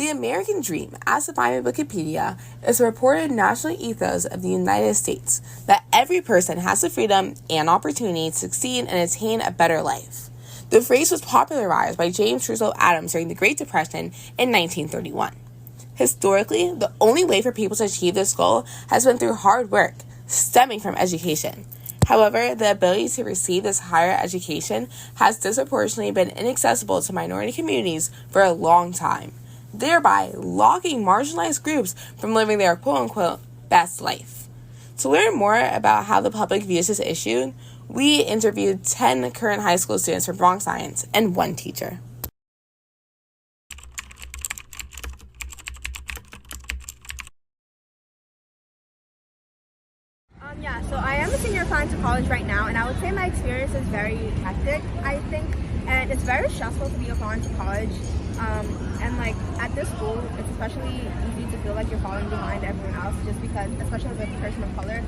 The American dream, as defined by Wikipedia, is a reported national ethos of the United States that every person has the freedom and opportunity to succeed and attain a better life. The phrase was popularized by James Russell Adams during the Great Depression in 1931. Historically, the only way for people to achieve this goal has been through hard work, stemming from education. However, the ability to receive this higher education has disproportionately been inaccessible to minority communities for a long time, thereby locking marginalized groups from living their quote-unquote best life. To learn more about how the public views this issue, we interviewed 10 current high school students from Bronx Science and one teacher. So I am a senior applying to college right now, and I would say my experience is very hectic, I think, and it's very stressful to be applying to college. And like at this school, it's especially easy to feel like you're falling behind everyone else, just because, especially as a person of color,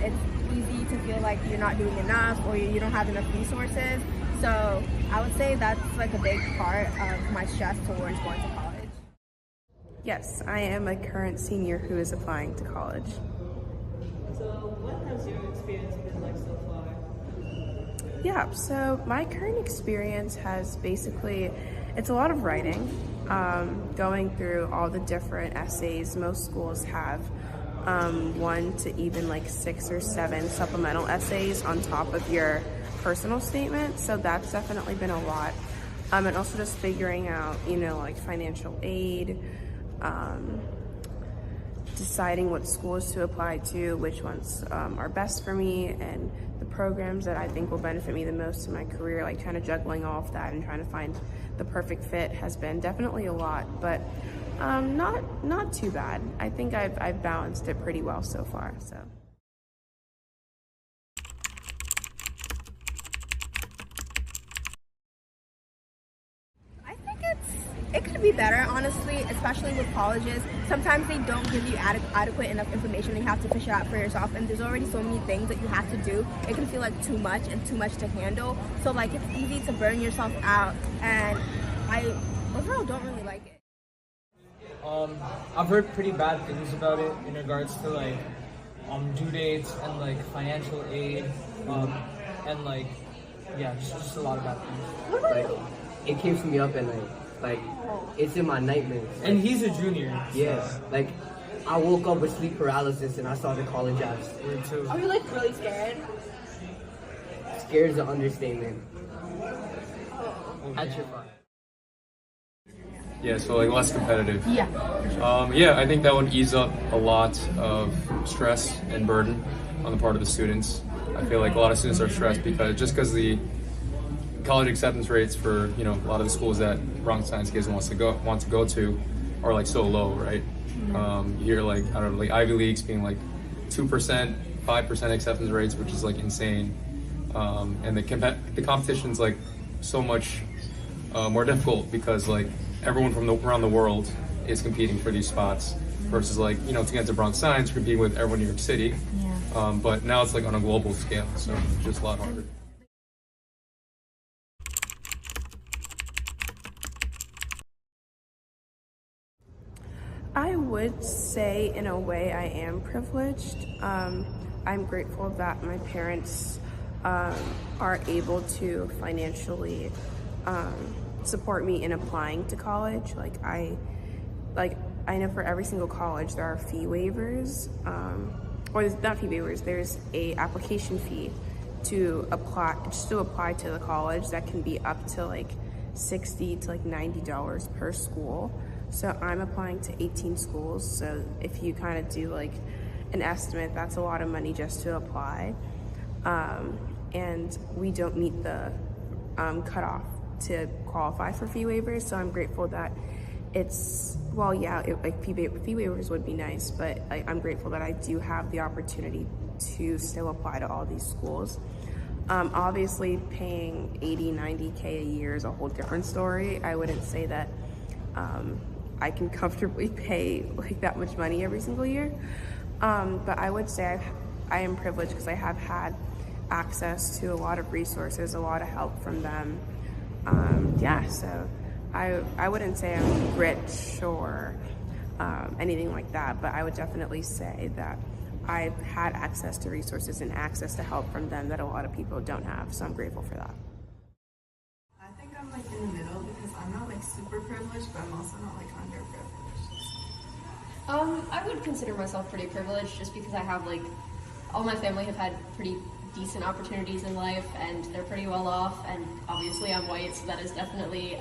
it's easy to feel like you're not doing enough or you don't have enough resources. So I would say that's like a big part of my stress towards going to college. Yes, I am a current senior who is applying to college. So what has your experience been like so far? Yeah, so my current experience has basically, it's a lot of writing, going through all the different essays. Most schools have 1 to even like 6 or 7 supplemental essays on top of your personal statement. So that's definitely been a lot. And also just figuring out, like financial aid, deciding what schools to apply to, which ones are best for me, and the programs that I think will benefit me the most in my career, like kind of juggling all of that and trying to find the perfect fit has been definitely a lot, but not too bad. I think I've balanced it pretty well so far. So. It could be better, honestly, especially with colleges. Sometimes they don't give you adequate enough information. You have to fish it out for yourself, and there's already so many things that you have to do. It can feel like too much and too much to handle. So like it's easy to burn yourself out, and I overall don't really like it. I've heard pretty bad things about it in regards to like due dates and like financial aid, and like just a lot of bad things. Like it keeps me up at night. Like, it's in my nightmares. And he's a junior. Yeah. So. Like, I woke up with sleep paralysis and I saw the college apps. Me too. Are you like really scared? Scared is an understatement. At your fine. Yeah, so like less competitive. Yeah. I think that would ease up a lot of stress and burden on the part of the students. I feel like a lot of students are stressed because the college acceptance rates for a lot of the schools that Bronx Science kids want to go to are like so low, right? You hear like like Ivy Leagues being like 2%, 5% acceptance rates, which is like insane. And the competition's like so much more difficult because like everyone from around the world is competing for these spots versus like to get into Bronx Science, competing with everyone in New York City. Yeah. But now it's like on a global scale, so it's just a lot harder. I would say in a way I am privileged. I'm grateful that my parents are able to financially support me in applying to college. I know for every single college there are fee waivers, or there's not fee waivers, there's a application fee to apply to the college that can be up to like $60 to like $90 per school. So I'm applying to 18 schools. So if you kind of do like an estimate, that's a lot of money just to apply. And we don't meet the cutoff to qualify for fee waivers. So I'm grateful that fee waivers would be nice, but I'm grateful that I do have the opportunity to still apply to all these schools. Obviously paying 80, 90K a year is a whole different story. I wouldn't say that I can comfortably pay like that much money every single year. But I would say I am privileged because I have had access to a lot of resources, a lot of help from them. So I wouldn't say I'm rich or anything like that, but I would definitely say that I've had access to resources and access to help from them that a lot of people don't have. So I'm grateful for that. I think I'm like in the middle because I'm not like super privileged, but I'm also not like underprivileged. I would consider myself pretty privileged just because I have like, all my family have had pretty decent opportunities in life and they're pretty well off, and obviously I'm white, so that is definitely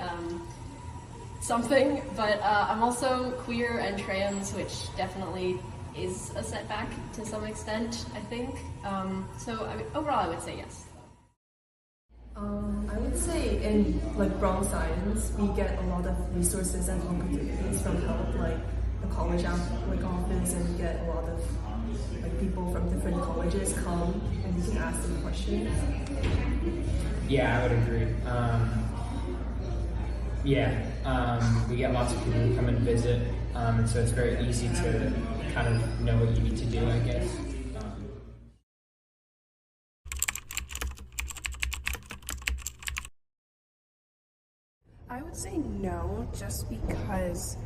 something, but I'm also queer and trans, which definitely is a setback to some extent, I think. So I mean, overall I would say yes. I would say in like Bronx Science, we get a lot of resources and opportunities from help, like the college office, and we get a lot of like people from different colleges come and we can ask them questions. Yeah, I would agree. We get lots of people who come and visit, and so it's very easy to kind of know what you need to do, I guess. I would say no, just because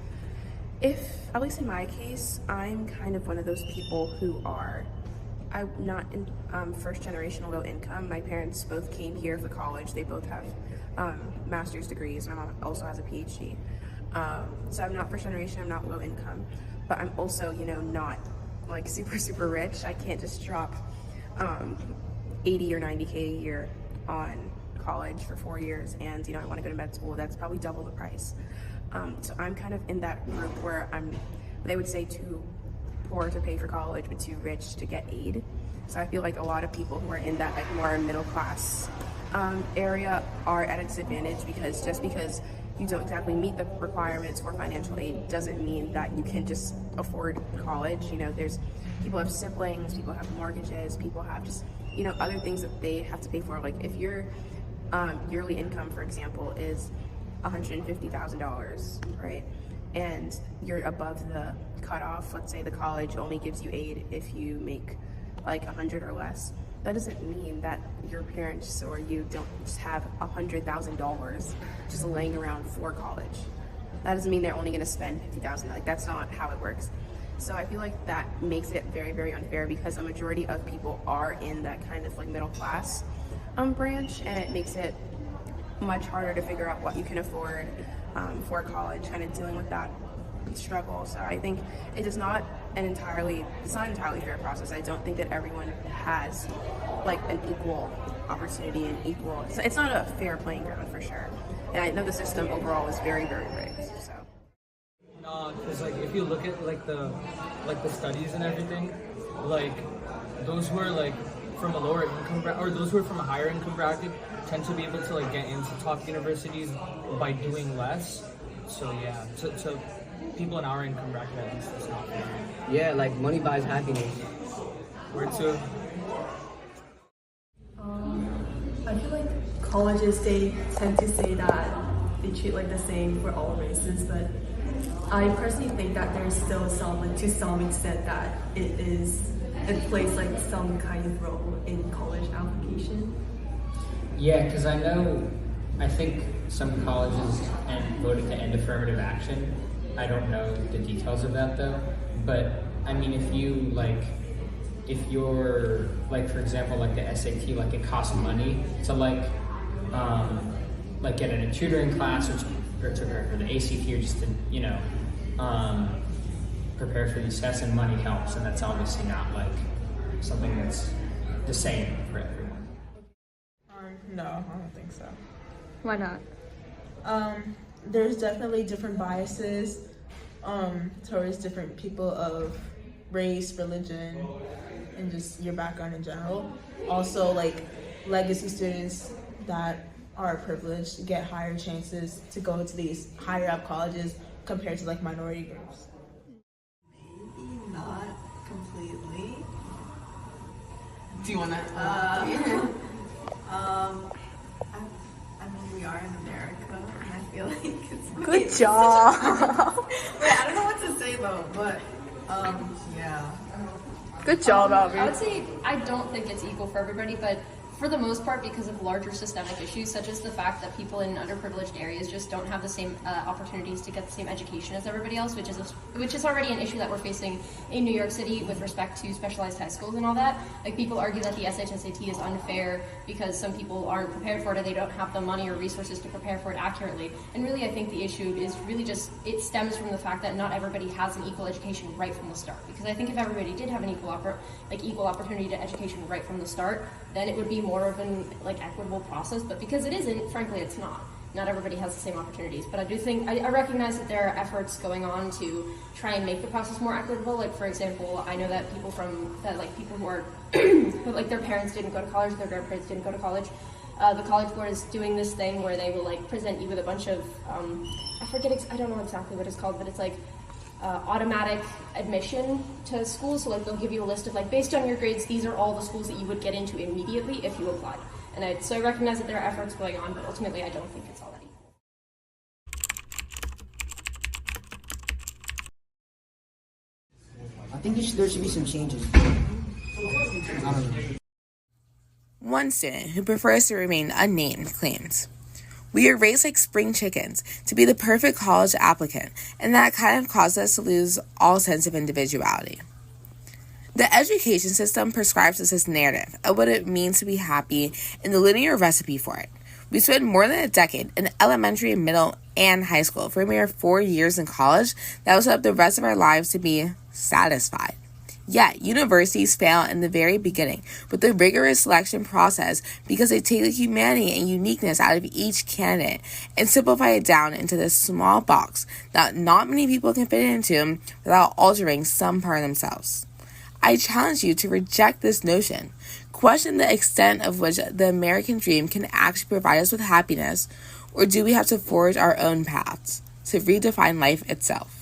at least in my case, I'm kind of one of those people who I'm not in first generation low income. My parents both came here for college. They both have master's degrees. My mom also has a PhD. So I'm not first generation, I'm not low income, but I'm also, not like super rich. I can't just drop 80 or 90K a year on college for 4 years and, I want to go to med school. That's probably double the price. So I'm kind of in that group where they would say too poor to pay for college, but too rich to get aid. So I feel like a lot of people who are in that like more middle class area are at a disadvantage, because just because you don't exactly meet the requirements for financial aid doesn't mean that you can just afford college. There's people have siblings, people have mortgages, people have just, other things that they have to pay for. Like if your yearly income, for example, is $150,000, right? And you're above the cutoff. Let's say the college only gives you aid if you make like 100 or less. That doesn't mean that your parents or you don't just have $100,000 just laying around for college. That doesn't mean they're only going to spend $50,000. Like that's not how it works. So I feel like that makes it very unfair, because a majority of people are in that kind of like middle class branch, and it makes it much harder to figure out what you can afford for college, kind of dealing with that struggle. So I think it's not an entirely fair process. I don't think that everyone has like an equal opportunity and equal. It's not a fair playing ground for sure. And I know the system overall is very rigged. So. Because like if you look at like the studies and everything, like those who are like from a lower income or those who are from a higher income bracket tend to be able to like get into top universities by doing less. So yeah, so people in our income bracket, at least, that's not fair. Yeah, like money buys happiness. Where to? I feel like colleges, they tend to say that they treat like the same for all races, but I personally think that there's still to some extent that it plays like some kind of role in college application. Yeah, because I think some colleges voted to end affirmative action. I don't know the details of that though, but I mean, if you're like, for example, like the SAT, like it costs money to like get in a tutoring class or to prepare for the ACT, or just to, prepare for these tests, and money helps, and that's obviously not like something that's the same for everyone. No, I don't think so. Why not? There's definitely different biases towards different people of race, religion, and just your background in general. Also, like legacy students that are privileged get higher chances to go to these higher up colleges compared to like minority groups. Maybe not completely. Do you want to? I mean, we are in America, and I feel like it's Good job. Wait, I don't know what to say though, but yeah. Good job, Albie. I would say I don't think it's equal for everybody, but for the most part because of larger systemic issues, such as the fact that people in underprivileged areas just don't have the same opportunities to get the same education as everybody else, which is already an issue that we're facing in New York City with respect to specialized high schools and all that. Like, people argue that the SHSAT is unfair because some people aren't prepared for it and they don't have the money or resources to prepare for it accurately. And really, I think the issue is really just, it stems from the fact that not everybody has an equal education right from the start. Because I think if everybody did have an equal opportunity to education right from the start, then it would be more of an equitable process. But because it isn't, frankly, it's not. Not everybody has the same opportunities. But I do think, I recognize that there are efforts going on to try and make the process more equitable. Like, for example, I know that people who are, who, their parents didn't go to college, their grandparents didn't go to college, the College Board is doing this thing where they will present you with a bunch of, I don't know exactly what it's called, but it's automatic admission to schools. So they'll give you a list of based on your grades, these are all the schools that you would get into immediately if you applied. And so I recognize that there are efforts going on, but ultimately I don't think it's all that equal. I think there should be some changes. I don't know. One student who prefers to remain unnamed claims, "We are raised like spring chickens to be the perfect college applicant, and that kind of caused us to lose all sense of individuality." The education system prescribes us this narrative of what it means to be happy and the linear recipe for it. We spend more than a decade in elementary, middle, and high school for a mere 4 years in college that will set up the rest of our lives to be satisfied. Yet, universities fail in the very beginning with the rigorous selection process because they take the humanity and uniqueness out of each candidate and simplify it down into this small box that not many people can fit into without altering some part of themselves. I challenge you to reject this notion. Question the extent of which the American dream can actually provide us with happiness, or do we have to forge our own paths to redefine life itself?